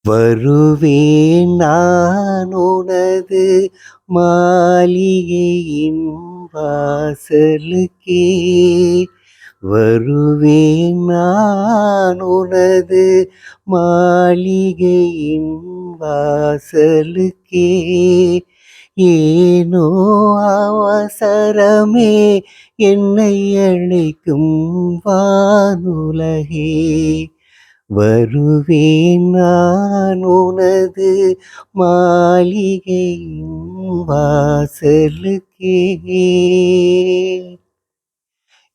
வருவேன் நான் உனது மாளிகையின் வாசலுக்கே. வருவேன் நான் உனது மாளிகையின் வாசலுக்கே. ஏனோ அவசரமே என்னை அழைக்கும் வானுலகே. வருவேன் நான் உனது மாளிகையின் வாசலுக்கே.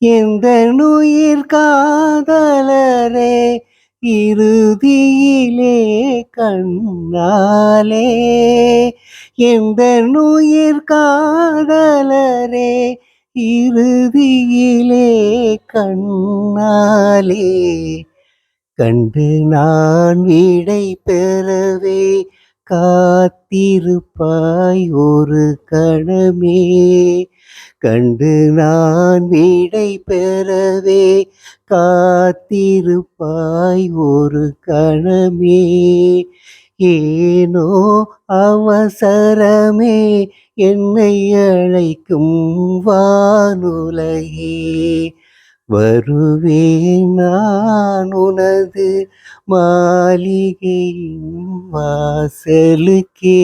எந்தனுயிர் காதலரே இறுதியிலே கண்ணாலே. எந்தனுயிர் காதலரே இறுதியிலே கண்ணாலே. கண்டு நான் விடை பெறவே காத்திருப்பாய் ஒரு கணமே. கண்டு நான் விடை பெறவே காத்திருப்பாய் ஒரு கணமே. ஏனோ அவசரமே என்னை அழைக்கும் வானுலகே. வருவேன் நான் உனது மாளிகையின் வாசலுக்கே.